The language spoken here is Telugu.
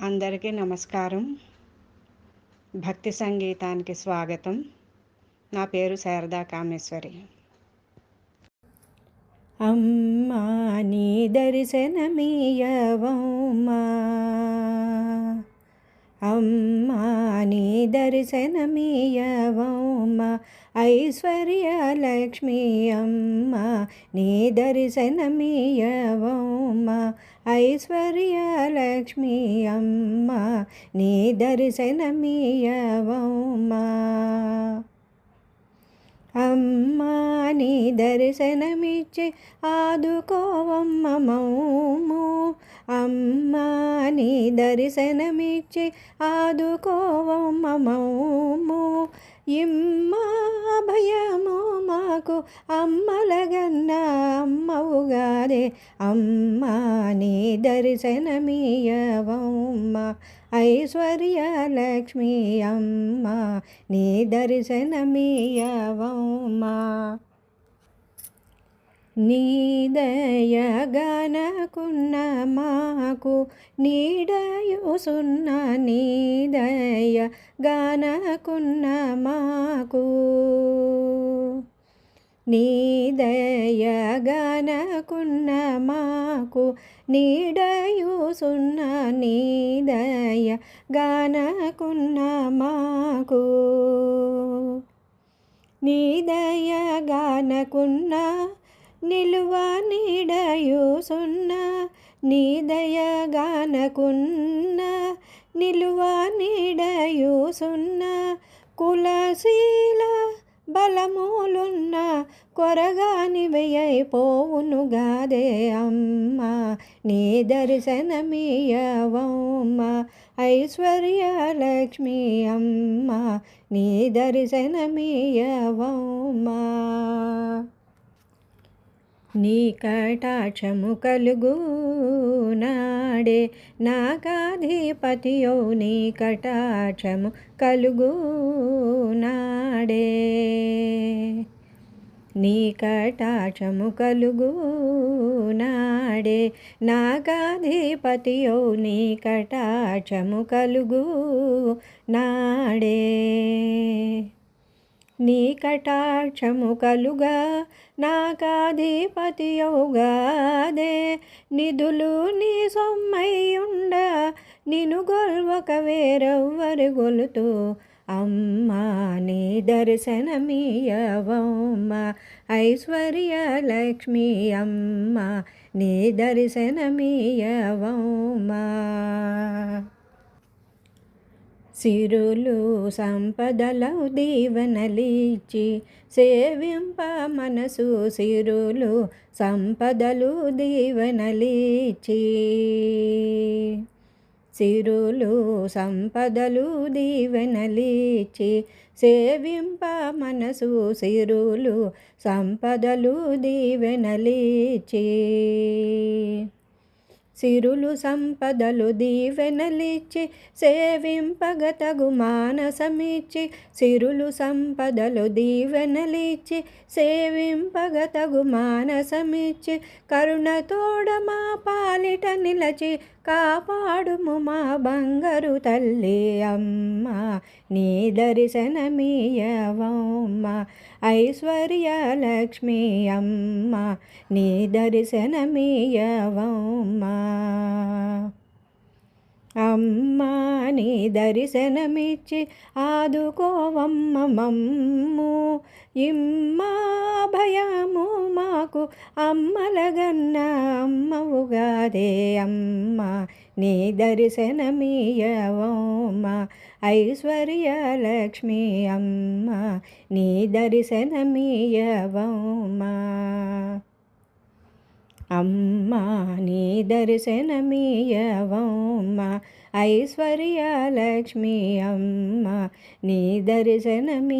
అందరికీ నమస్కారం. భక్తి సంగీతానికి స్వాగతం. నా పేరు శారదా కామేశ్వరి. అమ్మా నీ దర్శనమీయవమ్మా, అమ్మా నీ దర్శనమీయవమ్మా, ఐశ్వర్యలక్ష్మి అమ్మా నీ దర్శనమీయవమ్మా, ఐశ్వర్యలక్ష్మి అమ్మా నీ దర్శనమీయవమ్మా. అమ్మా నీ దర్శనమిచ్చి ఆదుకోవమ్మ మమ్ము, అమ్మా నీ దర్శనమిచ్చి ఆదుకోవమ్మ మమ్ము, ఇమ్మా భయము మాకు అమ్మలగన్న అమ్మవుగాదే, అమ్మా నీ దర్శనమీయవమ్మ, ఐశ్వర్యలక్ష్మి అమ్మా నీ దర్శనమీయవమ్మా. నీ దయగనకున్న మాకు నీడయుసున్న, నీ దయగనకున్న మాకు, నీ దయగనకున్న మాకు నీడయుసున్న, నీ దయగనకున్న మాకు, నీ దయగనకున్న నిలువ నీడయుసున్న, నీ దయగనకున్న నిలువ నీడయుసున్న, కులశీల బలములున్న కొరగానివైపోవునుగాదే, అమ్మా నీ దర్శనమీయవమ్మా, ఐశ్వర్యలక్ష్మి అమ్మా నీ దర్శనమీయవమ్మా. నీ కటాక్షము కలుగు నాడే నాకాధిపతియో, నీ కటాక్షము కలుగు నాడే, నీ కటాక్షము కలుగు నాడే నాకాధిపతియో, నీ కటాక్షము కలుగు నాడే, నీ కటాక్షము కలుగా నాకాధిపతియౌగాదే, నిధులు నీ సొమ్మయ్యుండ నిన్ను గొల్వక వేరెవ్వరి గొలుతూ, అమ్మా నీ దర్శనమీయవమ్మా, ఐశ్వర్యలక్ష్మి అమ్మా నీ దర్శనమీయవమ్మా. సిరులు సంపదలు దీవెనలిచ్చి సేవింప మనసు, సిరులు సంపదలు దీవెనలిచ్చి, సిరులు సంపదలు దీవెనలిచ్చి సేవింప మనసు, సిరులు సంపదలు దీవెనలిచ్చి, సిరులు సంపదలు దీవెనలిచ్చి సేవింపగతగు మానసమిచ్చి, సిరులు సంపదలు దీవెనలిచ్చి సేవింపగతగు మానసమిచ్చి, కరుణతోడ మా పాలిట నిలచి కాపాడుము మా బంగారు తల్లి, అమ్మా నీ దర్శనమీయవమ్మా, ఐశ్వర్యలక్ష్మి అమ్మా నీ దర్శనమీయవమ్మా. అమ్మా నీ దర్శనమిచ్చి ఆదుకోవమ్మ మమ్ము, ఇమ్మా భయము మాకు అమ్మలగన్న అమ్మవుగాదే, అమ్మా నీ దర్శనమీయవమ్మా, ఐశ్వర్యలక్ష్మి అమ్మా నీ దర్శనమీయవమ్మా. అమ్మా నీ దర్శనమీయవమ్మా, ఐశ్వర్యలక్ష్మి అమ్మా నీ దర్శనమీయవమ్మా.